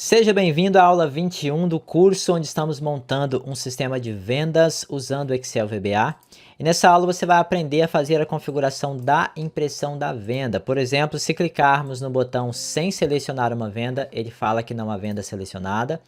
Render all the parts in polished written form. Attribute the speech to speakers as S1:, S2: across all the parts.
S1: Seja bem-vindo à aula 21 do curso onde estamos montando um sistema de vendas usando o Excel VBA. E nessa aula você vai aprender a fazer a configuração da impressão da venda. Por exemplo, se clicarmos no botão sem selecionar uma venda, ele fala que não há venda selecionada.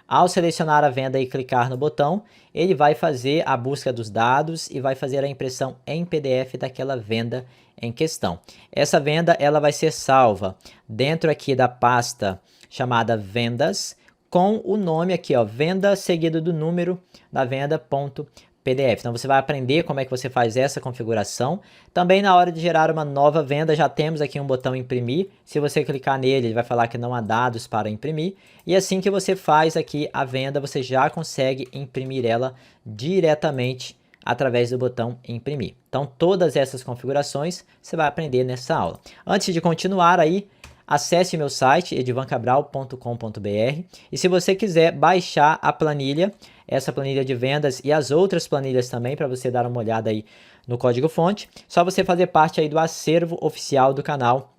S1: Ao selecionar a venda e clicar no botão, ele vai fazer a busca dos dados e vai fazer a impressão em PDF daquela venda em questão. Essa venda ela vai ser salva dentro aqui da pasta chamada vendas, com o nome aqui, ó, venda seguido do número da venda.pdf. Então você vai aprender como é que você faz essa configuração. Também na hora de gerar uma nova venda, já temos aqui um botão imprimir. Se você clicar nele, ele vai falar que não há dados para imprimir. E assim que você faz aqui a venda, você já consegue imprimir ela diretamente através do botão imprimir. Então todas essas configurações você vai aprender nessa aula. Antes de continuar aí, acesse meu site edivancabral.com.br e se você quiser baixar a planilha, essa planilha de vendas e as outras planilhas também para você dar uma olhada aí no código-fonte, só você fazer parte aí do acervo oficial do canal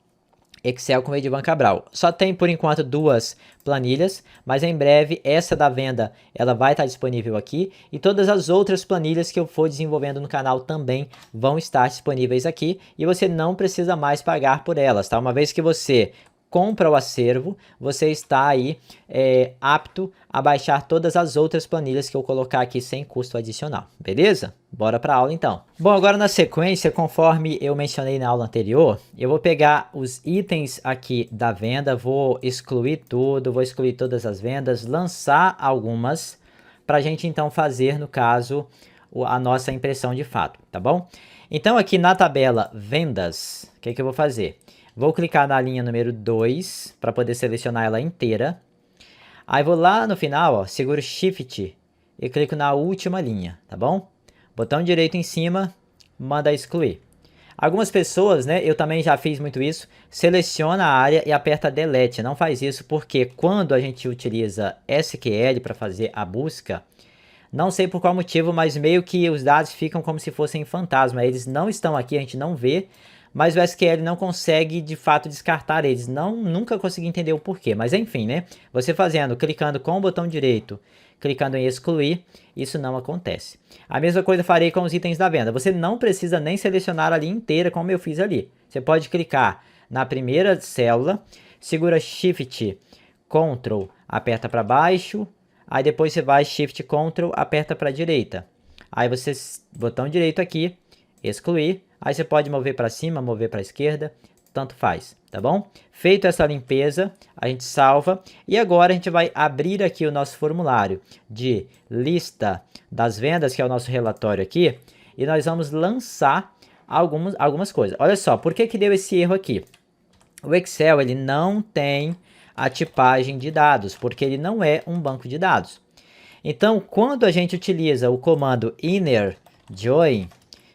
S1: Excel com Edivan Cabral. Só tem por enquanto duas planilhas, mas em breve essa da venda ela vai estar disponível aqui e todas as outras planilhas que eu for desenvolvendo no canal também vão estar disponíveis aqui e você não precisa mais pagar por elas, tá? Uma vez que você compra o acervo, você está aí apto a baixar todas as outras planilhas que eu colocar aqui sem custo adicional, beleza? Bora para a aula então. Bom, agora na sequência, conforme eu mencionei na aula anterior, eu vou pegar os itens aqui da venda, vou excluir tudo, vou excluir todas as vendas, lançar algumas, para a gente então fazer, no caso, a nossa impressão de fato, tá bom? Então aqui na tabela vendas, o que eu vou fazer? Vou clicar na linha número 2 para poder selecionar ela inteira. Aí vou lá no final, ó, seguro Shift e clico na última linha, tá bom? Botão direito em cima, manda excluir. Algumas pessoas, né, eu também já fiz muito isso, seleciona a área e aperta Delete. Não faz isso porque quando a gente utiliza SQL para fazer a busca, não sei por qual motivo, mas meio que os dados ficam como se fossem fantasma. Eles não estão aqui, a gente não vê, mas o SQL não consegue de fato descartar eles. Nunca consegui entender o porquê, mas enfim, né? Você fazendo, clicando com o botão direito, clicando em excluir, isso não acontece. A mesma coisa farei com os itens da venda. Você não precisa nem selecionar a linha inteira como eu fiz ali. Você pode clicar na primeira célula, segura Shift, Ctrl, aperta para baixo, aí depois você vai Shift, Ctrl, aperta para a direita. Aí você, botão direito aqui, excluir, aí você pode mover para cima, mover para a esquerda, tanto faz, tá bom? Feito essa limpeza, a gente salva e agora a gente vai abrir aqui o nosso formulário de lista das vendas, que é o nosso relatório aqui, e nós vamos lançar algumas coisas. Olha só, por que deu esse erro aqui? O Excel ele não tem a tipagem de dados, porque ele não é um banco de dados. Então, quando a gente utiliza o comando inner join,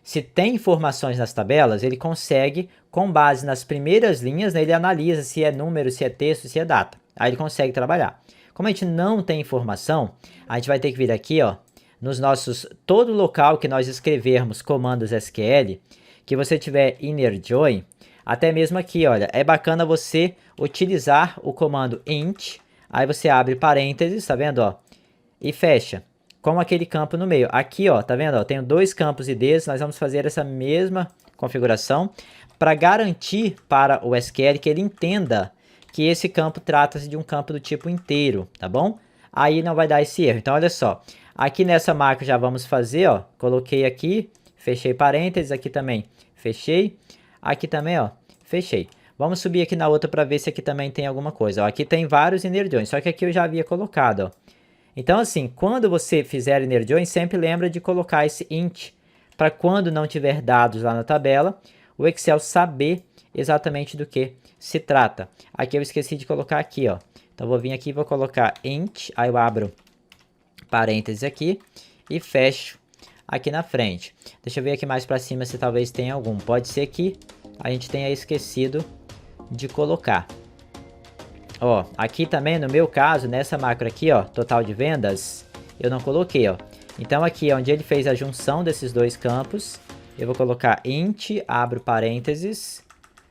S1: se tem informações nas tabelas, ele consegue, com base nas primeiras linhas, né, ele analisa se é número, se é texto, se é data. Aí ele consegue trabalhar. Como a gente não tem informação, a gente vai ter que vir aqui, ó, nos nossos, todo local que nós escrevermos comandos SQL, que você tiver inner join, até mesmo aqui, olha, é bacana você utilizar o comando int, aí você abre parênteses, tá vendo, ó, e fecha com aquele campo no meio. Aqui, ó, tá vendo? Ó, tenho dois campos IDs, nós vamos fazer essa mesma configuração para garantir para o SQL que ele entenda que esse campo trata-se de um campo do tipo inteiro, tá bom? Aí não vai dar esse erro. Então, olha só, aqui nessa macro já vamos fazer, ó, coloquei aqui, fechei parênteses, aqui também fechei, aqui também, ó, fechei. Vamos subir aqui na outra para ver se aqui também tem alguma coisa. Ó, aqui tem vários inner joins, só que aqui eu já havia colocado, ó. Então, assim, quando você fizer inner join, sempre lembra de colocar esse int, para quando não tiver dados lá na tabela, o Excel saber exatamente do que se trata. Aqui eu esqueci de colocar aqui, ó. Então, vou vir aqui e vou colocar int, aí eu abro parênteses aqui e fecho aqui na frente. Deixa eu ver aqui mais para cima se talvez tenha algum. Pode ser que a gente tenha esquecido de colocar. Ó, aqui também no meu caso, nessa macro aqui, ó, total de vendas, eu não coloquei, ó. Então aqui, onde ele fez a junção desses dois campos, eu vou colocar int, abro parênteses,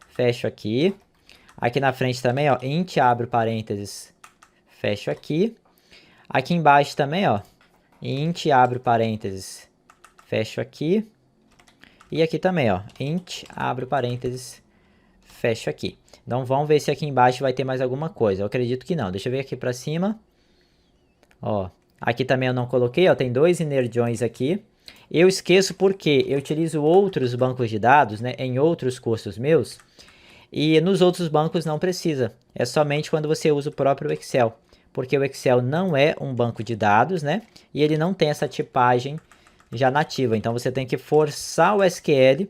S1: fecho aqui. Aqui na frente também, ó, int, abro parênteses, fecho aqui. Aqui embaixo também, ó, int, abro parênteses, fecho aqui. E aqui também, ó, int, abro parênteses, fecho aqui. Então vamos ver se aqui embaixo vai ter mais alguma coisa. Eu acredito que não. Deixa eu ver aqui para cima. Ó, aqui também eu não coloquei, ó, tem 2 energiões aqui. Eu esqueço porque eu utilizo outros bancos de dados, né, em outros cursos meus. E nos outros bancos não precisa. É somente quando você usa o próprio Excel. Porque o Excel não é um banco de dados, né? E ele não tem essa tipagem já nativa. Então você tem que forçar o SQL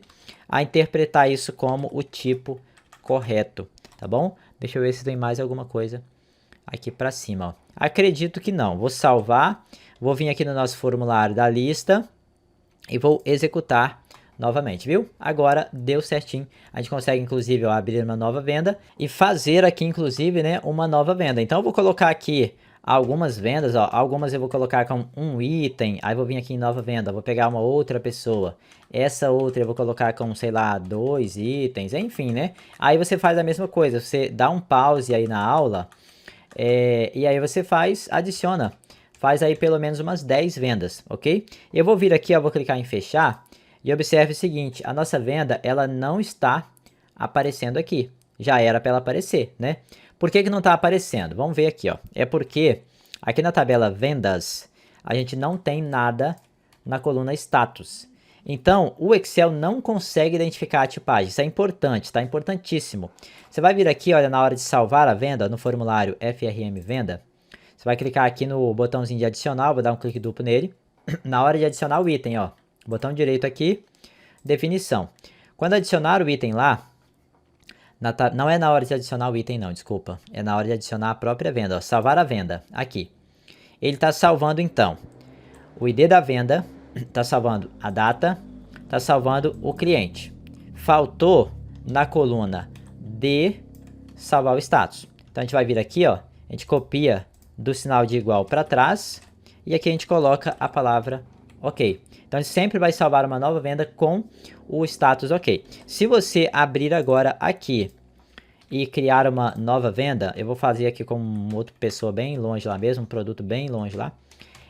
S1: a interpretar isso como o tipo correto, tá bom? Deixa eu ver se tem mais alguma coisa aqui para cima, ó. Acredito que não. Vou salvar, vou vir aqui no nosso formulário da lista e vou executar novamente, viu? Agora deu certinho. A gente consegue, inclusive, ó, abrir uma nova venda e fazer aqui, inclusive, né, uma nova venda. Então, eu vou colocar aqui algumas vendas, ó. Algumas eu vou colocar com um item, aí vou vir aqui em nova venda, vou pegar uma outra pessoa. Essa outra eu vou colocar com, sei lá, 2 itens, enfim, né? Aí você faz a mesma coisa, você dá um pause aí na aula, e aí você adiciona. Faz aí pelo menos umas 10 vendas, ok? Eu vou vir aqui, ó, vou clicar em fechar. E observe o seguinte, a nossa venda, ela não está aparecendo aqui. Já era para ela aparecer, né? Por que que não está aparecendo? Vamos ver aqui, ó. É porque aqui na tabela vendas, a gente não tem nada na coluna status. Então, o Excel não consegue identificar a tipagem. Isso é importante, tá? Importantíssimo. Você vai vir aqui, olha, na hora de salvar a venda, no formulário FRM Venda, você vai clicar aqui no botãozinho de adicionar, vou dar um clique duplo nele. Na hora de adicionar o item, ó, botão direito aqui, definição. Quando adicionar o item lá, não é na hora de adicionar o item não, desculpa. É na hora de adicionar a própria venda, ó, salvar a venda, aqui. Ele está salvando então o ID da venda, está salvando a data, está salvando o cliente. Faltou na coluna de salvar o status. Então a gente vai vir aqui, ó, a gente copia do sinal de igual para trás e aqui a gente coloca a palavra OK. Então, sempre vai salvar uma nova venda com o status OK. Se você abrir agora aqui e criar uma nova venda, eu vou fazer aqui com outra pessoa bem longe lá mesmo, um produto bem longe lá.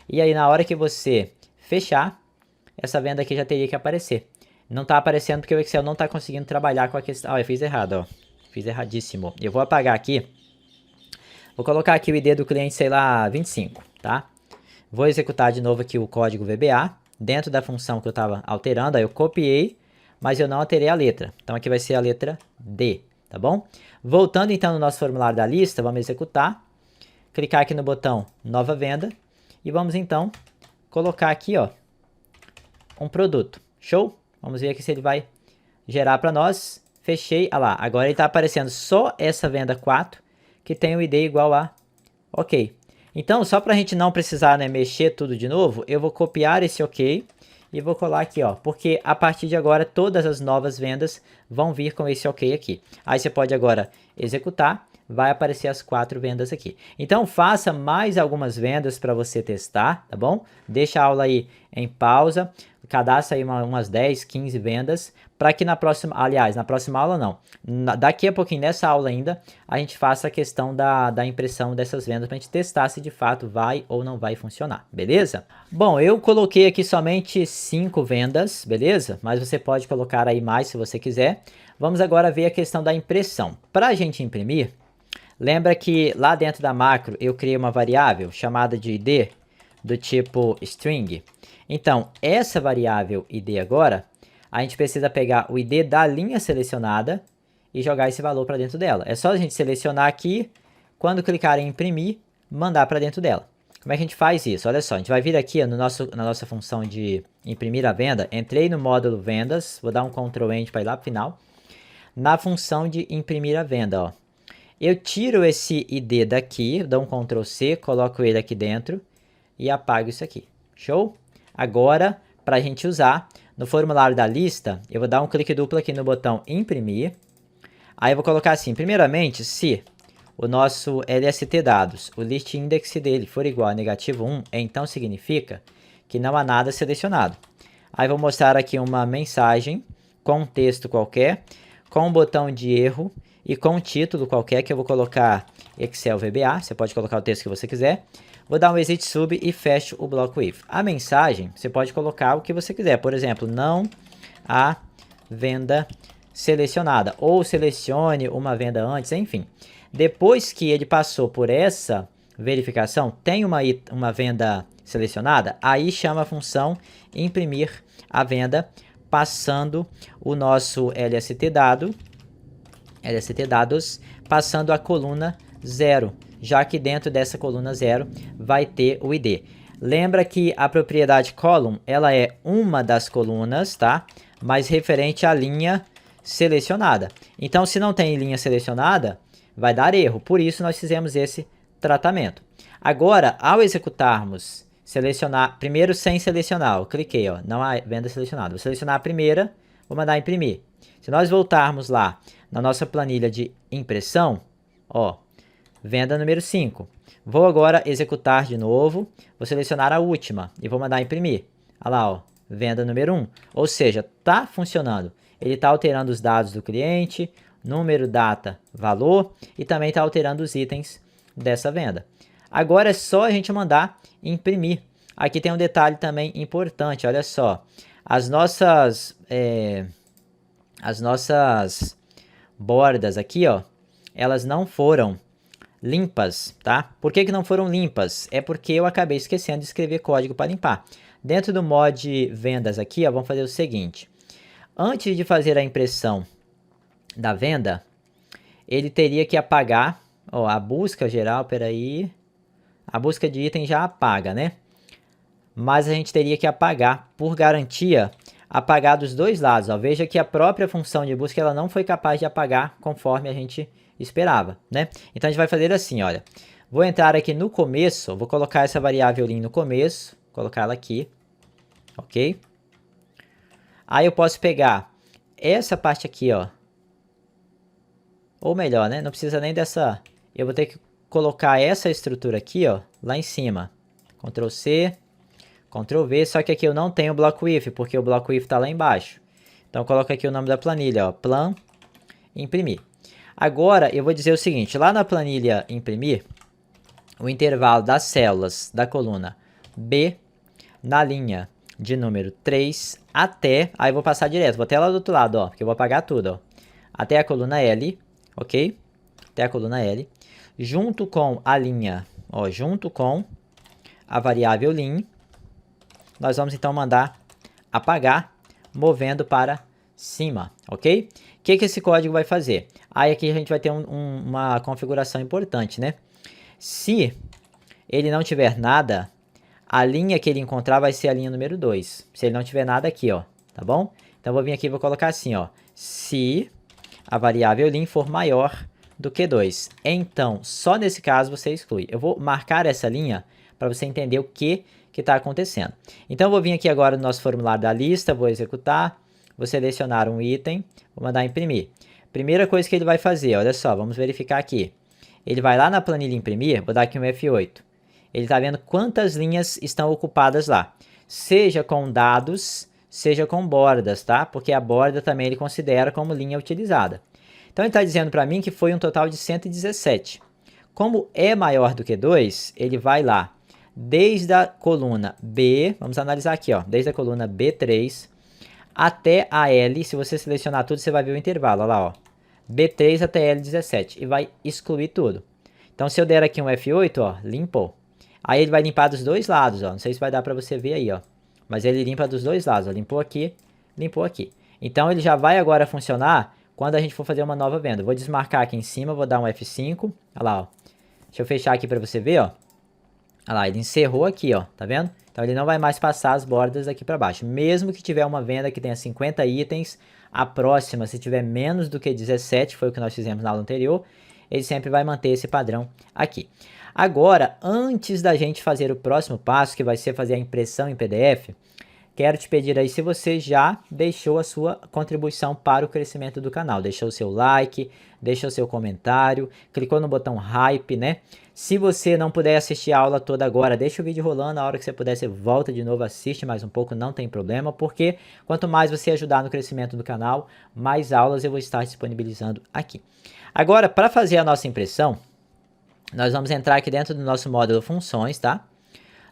S1: E aí, na hora que você fechar, essa venda aqui já teria que aparecer. Não está aparecendo porque o Excel não está conseguindo trabalhar com a questão. Ah, eu fiz errado, ó. Fiz erradíssimo. Eu vou apagar aqui. Vou colocar aqui o ID do cliente, sei lá, 25, tá? Vou executar de novo aqui o código VBA. Dentro da função que eu estava alterando, aí eu copiei, mas eu não alterei a letra. Então aqui vai ser a letra D, tá bom? Voltando então no nosso formulário da lista, vamos executar. Clicar aqui no botão Nova Venda. E vamos então colocar aqui, ó, um produto. Show? Vamos ver aqui se ele vai gerar para nós. Fechei. Ah lá, agora ele está aparecendo só essa venda 4, que tem o ID igual a OK. Então, só para a gente não precisar, né, mexer tudo de novo, eu vou copiar esse OK e vou colar aqui, ó, porque a partir de agora todas as novas vendas vão vir com esse OK aqui. Aí você pode agora executar, vai aparecer as 4 vendas aqui. Então, faça mais algumas vendas para você testar, tá bom? Deixa a aula aí em pausa, cadastra aí umas 10, 15 vendas, para que na próxima, aliás, na próxima aula não, daqui a pouquinho nessa aula ainda, a gente faça a questão da impressão dessas vendas, para a gente testar se de fato vai ou não vai funcionar, beleza? Bom, eu coloquei aqui somente 5 vendas, beleza? Mas você pode colocar aí mais se você quiser. Vamos agora ver a questão da impressão. Para a gente imprimir, lembra que lá dentro da macro eu criei uma variável chamada de ID do tipo string. Então, essa variável ID agora, a gente precisa pegar o ID da linha selecionada e jogar esse valor para dentro dela. É só a gente selecionar aqui, quando clicar em imprimir, mandar para dentro dela. Como é que a gente faz isso? Olha só, a gente vai vir aqui na nossa função de imprimir a venda. Entrei no módulo vendas, vou dar um Ctrl Enter para ir lá para o final. Na função de imprimir a venda, ó. Eu tiro esse ID daqui, dou um Ctrl C, coloco ele aqui dentro e apago isso aqui. Show? Agora, para a gente usar, no formulário da lista, eu vou dar um clique duplo aqui no botão imprimir. Aí eu vou colocar assim, primeiramente, se o nosso LST dados, o list index dele for igual a -1, então significa que não há nada selecionado. Aí vou mostrar aqui uma mensagem com um texto qualquer, com um botão de erro e com um título qualquer que eu vou colocar Excel VBA, você pode colocar o texto que você quiser. Vou dar um exit sub e fecho o bloco if. A mensagem, você pode colocar o que você quiser. Por exemplo, não há venda selecionada. Ou selecione uma venda antes, enfim. Depois que ele passou por essa verificação, tem uma venda selecionada, aí chama a função imprimir a venda, passando o nosso LST dados, passando a coluna 0, já que dentro dessa coluna 0 vai ter o ID. Lembra que a propriedade column, ela é uma das colunas, tá? Mas referente à linha selecionada. Então, se não tem linha selecionada, vai dar erro. Por isso, nós fizemos esse tratamento. Agora, ao executarmos, selecionar, primeiro sem selecionar, eu cliquei, ó, não há venda selecionada. Vou selecionar a primeira, vou mandar imprimir. Se nós voltarmos lá na nossa planilha de impressão, ó, venda número 5. Vou agora executar de novo, vou selecionar a última e vou mandar imprimir. Olha lá, ó, venda número 1. Ou seja, está funcionando. Ele está alterando os dados do cliente, número, data, valor e também está alterando os itens dessa venda. Agora é só a gente mandar imprimir. Aqui tem um detalhe também importante, olha só. As nossas bordas aqui, ó, elas não foram limpas, tá? Por que não foram limpas? É porque eu acabei esquecendo de escrever código para limpar. Dentro do mod vendas aqui, ó, vamos fazer o seguinte. Antes de fazer a impressão da venda, ele teria que apagar, ó, a busca geral, peraí, a busca de item já apaga, né? Mas a gente teria que apagar, por garantia, apagar dos dois lados, ó. Veja que a própria função de busca ela não foi capaz de apagar conforme a gente esperava, né? Então a gente vai fazer assim, olha. Vou entrar aqui no começo, vou colocar essa variável lin no começo, colocar ela aqui, ok? Aí eu posso pegar essa parte aqui, ó. Ou melhor, né? Não precisa nem dessa... Eu vou ter que colocar essa estrutura aqui, ó, lá em cima. Ctrl C, Ctrl V, só que aqui eu não tenho o bloco if, porque o bloco if está lá embaixo. Então coloco aqui o nome da planilha, ó, plan, imprimir. Agora eu vou dizer o seguinte, lá na planilha imprimir, o intervalo das células da coluna B, na linha de número 3 até, aí eu vou passar direto, vou até lá do outro lado, ó, porque eu vou apagar tudo, ó, até a coluna L, ok? Até a coluna L, junto com a linha, ó, junto com a variável lin, nós vamos então mandar apagar, movendo para cima, ok? O que esse código vai fazer? Aí aqui a gente vai ter uma configuração importante, né? Se ele não tiver nada, a linha que ele encontrar vai ser a linha número 2. Se ele não tiver nada aqui, ó, tá bom? Então vou vir aqui e vou colocar assim, ó, se a variável lin for maior do que 2. Então, só nesse caso você exclui. Eu vou marcar essa linha para você entender o que está acontecendo. Então, eu vou vir aqui agora no nosso formulário da lista, vou executar, vou selecionar um item, vou mandar imprimir. Primeira coisa que ele vai fazer, olha só, vamos verificar aqui. Ele vai lá na planilha imprimir, vou dar aqui um F8. Ele está vendo quantas linhas estão ocupadas lá. Seja com dados, seja com bordas, tá? Porque a borda também ele considera como linha utilizada. Então, ele está dizendo para mim que foi um total de 117. Como é maior do que 2, ele vai lá desde a coluna B, vamos analisar aqui, ó, desde a coluna B3 até a L, se você selecionar tudo, você vai ver o intervalo, olha lá, ó, B3 até L17, e vai excluir tudo. Então, se eu der aqui um F8, ó, limpou. Aí ele vai limpar dos dois lados, ó, não sei se vai dar para você ver aí, ó, mas ele limpa dos dois lados, ó, limpou aqui, limpou aqui. Então, ele já vai agora funcionar quando a gente for fazer uma nova venda. Vou desmarcar aqui em cima, vou dar um F5, olha lá, ó. Deixa eu fechar aqui para você ver, ó. Olha lá, ele encerrou aqui, ó, tá vendo? Então ele não vai mais passar as bordas aqui para baixo. Mesmo que tiver uma venda que tenha 50 itens, a próxima, se tiver menos do que 17, foi o que nós fizemos na aula anterior, ele sempre vai manter esse padrão aqui. Agora, antes da gente fazer o próximo passo, que vai ser fazer a impressão em PDF, quero te pedir aí se você já deixou a sua contribuição para o crescimento do canal. Deixou o seu like, deixou o seu comentário, clicou no botão hype, né? Se você não puder assistir a aula toda agora, deixa o vídeo rolando, a hora que você puder, você volta de novo, assiste mais um pouco, não tem problema, porque quanto mais você ajudar no crescimento do canal, mais aulas eu vou estar disponibilizando aqui. Agora, para fazer a nossa impressão, nós vamos entrar aqui dentro do nosso módulo funções, tá?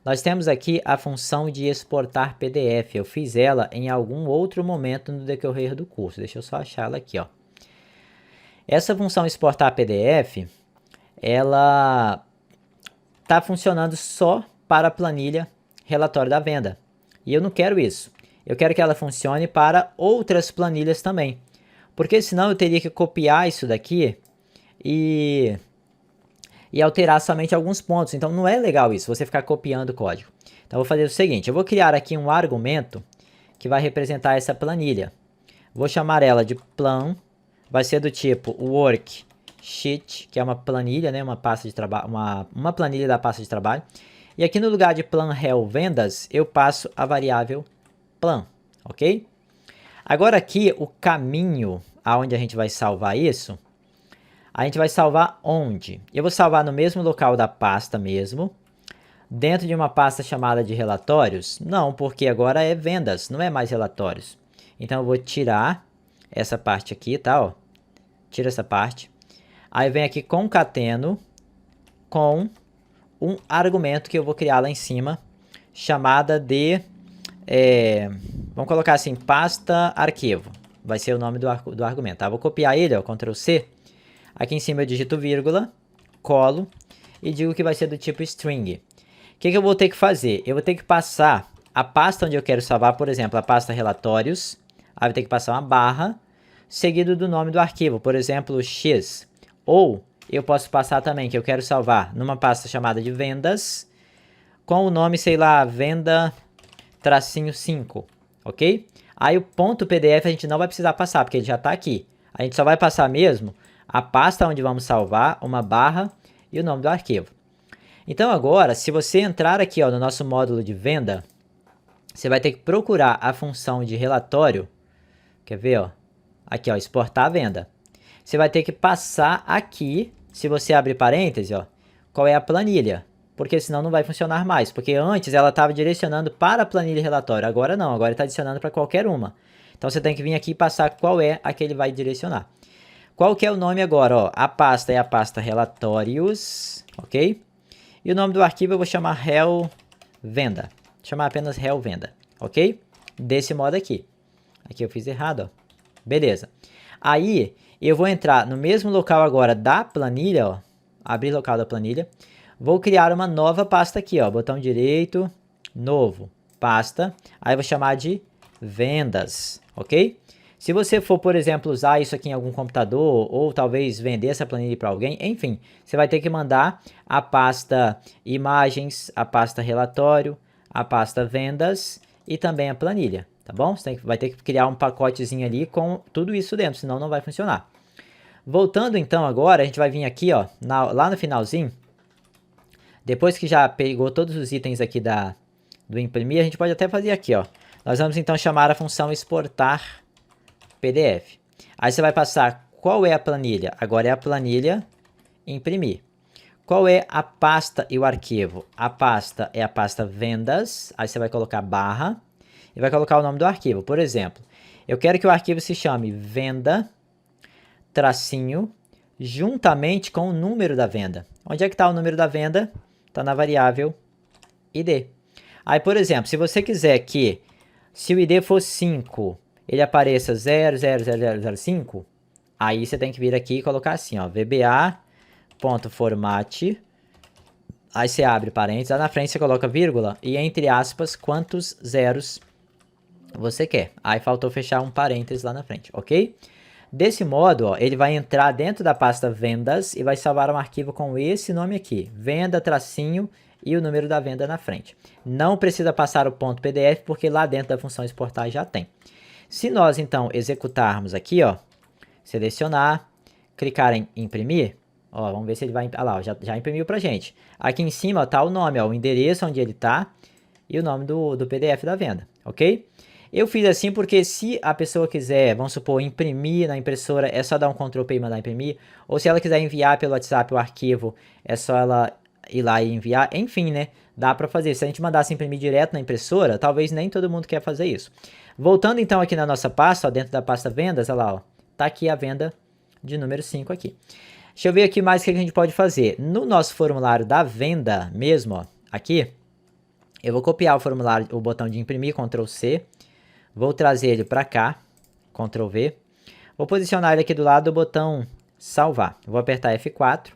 S1: Nós temos aqui a função de exportar PDF. Eu fiz ela em algum outro momento no decorrer do curso. Deixa eu só achar ela aqui, ó. Essa função exportar PDF, ela está funcionando só para a planilha relatório da venda. E eu não quero isso. Eu quero que ela funcione para outras planilhas também. Porque senão eu teria que copiar isso daqui e alterar somente alguns pontos. Então não é legal isso, você ficar copiando o código. Então eu vou fazer o seguinte, eu vou criar aqui um argumento que vai representar essa planilha. Vou chamar ela de plan, vai ser do tipo worksheet, que é uma planilha, né, uma pasta de trabalho, uma planilha da pasta de trabalho. E aqui no lugar de plan rel vendas, eu passo a variável plan, ok? Agora aqui o caminho aonde a gente vai salvar isso, a gente vai salvar onde? Eu vou salvar no mesmo local da pasta mesmo, dentro de uma pasta chamada de relatórios? Não, porque agora é vendas, não é mais relatórios. Então eu vou tirar essa parte aqui, tá? Ó, tira essa parte. Aí vem aqui concateno com um argumento que eu vou criar lá em cima, chamada de, vamos colocar assim, pasta arquivo. Vai ser o nome do argumento, tá? Vou copiar ele, ó, Ctrl C. Aqui em cima eu digito vírgula, colo e digo que vai ser do tipo string. O que eu vou ter que fazer? Eu vou ter que passar a pasta onde eu quero salvar, por exemplo, a pasta relatórios. Aí eu vou ter que passar uma barra, seguido do nome do arquivo, por exemplo, x. Ou eu posso passar também que eu quero salvar numa pasta chamada de vendas, com o nome, sei lá, venda-5, ok? Aí o ponto PDF a gente não vai precisar passar, porque ele já está aqui. A gente só vai passar mesmo a pasta onde vamos salvar, uma barra e o nome do arquivo. Então agora, se você entrar aqui, ó, no nosso módulo de venda, você vai ter que procurar a função de relatório. Quer ver, ó? Aqui, ó, exportar a venda. Você vai ter que passar aqui, se você abrir parênteses, ó, qual é a planilha. Porque senão não vai funcionar mais. Porque antes ela estava direcionando para a planilha relatório. Agora não, agora está adicionando para qualquer uma. Então você tem que vir aqui e passar qual é a que ele vai direcionar. Qual que é o nome agora? Ó, a pasta é a pasta relatórios, ok? E o nome do arquivo eu vou chamar rel venda. Vou chamar apenas rel venda, ok? Desse modo aqui. Aqui eu fiz errado, ó. Beleza. Aí eu vou entrar no mesmo local agora da planilha, ó. Abrir local da planilha. Vou criar uma nova pasta aqui, ó. Botão direito, novo, pasta. Aí eu vou chamar de vendas, ok? Se você for, por exemplo, usar isso aqui em algum computador ou talvez vender essa planilha para alguém, enfim, você vai ter que mandar a pasta imagens, a pasta relatório, a pasta vendas e também a planilha, tá bom? Você vai ter que criar um pacotezinho ali com tudo isso dentro, senão não vai funcionar. Voltando então agora, a gente vai vir aqui, ó, lá no finalzinho, depois que já pegou todos os itens aqui do imprimir, a gente pode até fazer aqui, ó. Nós vamos então chamar a função exportar PDF. Aí você vai passar qual é a planilha. Agora é a planilha imprimir. Qual é a pasta e o arquivo? A pasta é a pasta vendas. Aí você vai colocar barra e vai colocar o nome do arquivo. Por exemplo, eu quero que o arquivo se chame venda, tracinho, juntamente com o número da venda. Onde é que está o número da venda? Está na variável ID. Aí, por exemplo, se você quiser que, se o ID for 5, ele apareça 00005, aí você tem que vir aqui e colocar assim, ó, vba.format, aí você abre parênteses, lá na frente você coloca vírgula e entre aspas quantos zeros você quer. Aí faltou fechar um parênteses lá na frente, ok? Desse modo, ó, ele vai entrar dentro da pasta vendas e vai salvar um arquivo com esse nome aqui, venda, tracinho e o número da venda na frente. Não precisa passar o ponto PDF porque lá dentro da função exportar já tem. Se nós, então, executarmos aqui, ó, selecionar, clicar em imprimir, ó, vamos ver se ele vai... Ah lá, ó, já imprimiu pra gente. Aqui em cima está o nome, ó, o endereço onde ele está e o nome do PDF da venda, ok? Eu fiz assim porque se a pessoa quiser, vamos supor, imprimir na impressora, é só dar um Ctrl P e mandar imprimir, ou se ela quiser enviar pelo WhatsApp o arquivo, é só ela ir lá e enviar, enfim, né? Dá para fazer. Se a gente mandasse imprimir direto na impressora, talvez nem todo mundo quer fazer isso. Voltando então aqui na nossa pasta, ó, dentro da pasta vendas, olha lá, ó, tá aqui a venda de número 5 aqui. Deixa eu ver aqui mais o que a gente pode fazer. No nosso formulário da venda mesmo, ó, aqui, eu vou copiar o formulário, o botão de imprimir, Ctrl C. Vou trazer ele para cá, Ctrl V. Vou posicionar ele aqui do lado do botão salvar. Vou apertar F4.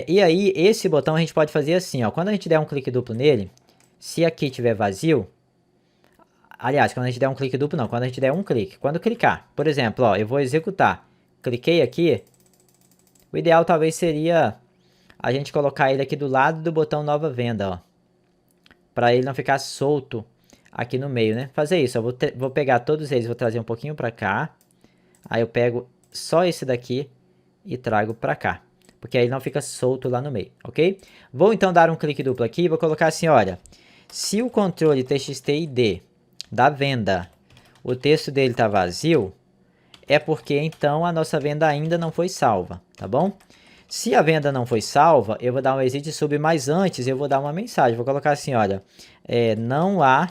S1: E aí, esse botão a gente pode fazer assim, ó. Quando a gente der um clique duplo nele, se aqui tiver vazio, aliás, quando a gente der um clique duplo não, quando a gente der um clique. Quando clicar, por exemplo, ó, eu vou executar. Cliquei aqui. O ideal talvez seria a gente colocar ele aqui do lado do botão nova venda, ó. Para ele não ficar solto aqui no meio, né? Fazer isso, eu vou pegar todos eles, vou trazer um pouquinho para cá. Aí eu pego só esse daqui e trago para cá. Porque aí não fica solto lá no meio, ok? Vou então dar um clique duplo aqui e vou colocar assim, olha. Se o controle TXT-ID da venda, o texto dele está vazio, é porque então a nossa venda ainda não foi salva, tá bom? Se a venda não foi salva, eu vou dar um exit sub, mas antes eu vou dar uma mensagem. Vou colocar assim, olha, não há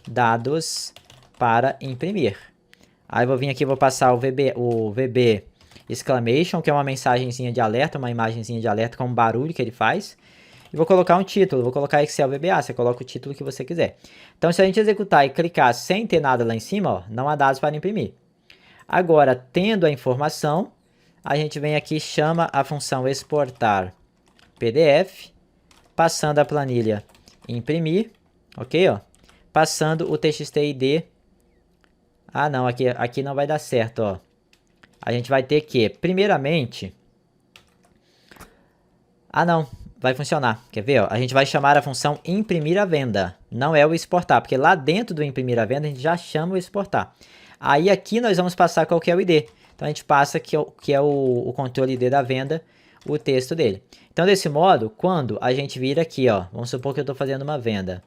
S1: dados para imprimir. Aí eu vou vir aqui e vou passar o VB exclamation, que é uma mensagenzinha de alerta, uma imagenzinha de alerta com um barulho que ele faz. E vou colocar um título, vou colocar Excel VBA, você coloca o título que você quiser. Então se a gente executar e clicar sem ter nada lá em cima, ó, não há dados para imprimir. Agora, tendo a informação, a gente vem aqui e chama a função exportar PDF, passando a planilha imprimir, ok? Ó, passando o TXT-ID. Ah, não, aqui não vai dar certo, ó. A gente vai ter que, primeiramente... Ah, não, vai funcionar. Quer ver, ó? A gente vai chamar a função imprimir a venda. Não é o exportar, porque lá dentro do imprimir a venda a gente já chama o exportar. Aí aqui nós vamos passar qual que é o ID. Então a gente passa que é o controle ID da venda, o texto dele. Então desse modo, quando a gente vir aqui, ó, vamos supor que eu estou fazendo uma venda.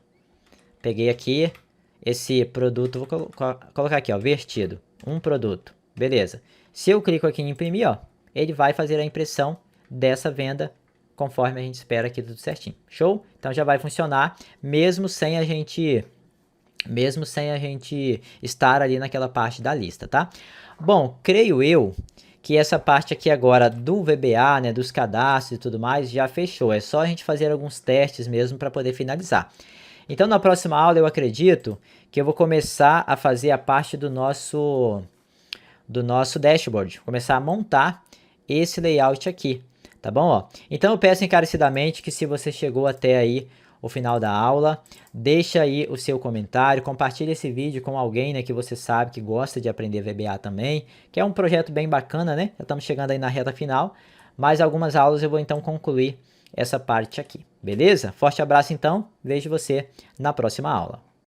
S1: Peguei aqui esse produto, vou colocar aqui, ó, vertido, um produto, beleza. Se eu clico aqui em imprimir, ó, ele vai fazer a impressão dessa venda conforme a gente espera aqui tudo certinho. Show? Então já vai funcionar mesmo sem a gente estar ali naquela parte da lista, tá? Bom, creio eu que essa parte aqui agora do VBA, né, dos cadastros e tudo mais, já fechou. É só a gente fazer alguns testes mesmo para poder finalizar. Então, na próxima aula, eu acredito que eu vou começar a fazer a parte do nosso dashboard. Começar a montar esse layout aqui, tá bom? Ó, então, eu peço encarecidamente que se você chegou até aí o final da aula, deixa aí o seu comentário, compartilha esse vídeo com alguém, né, que você sabe que gosta de aprender VBA também, que é um projeto bem bacana, né? Já estamos chegando aí na reta final, mas algumas aulas eu vou então concluir essa parte aqui, beleza? Forte abraço então, vejo você na próxima aula.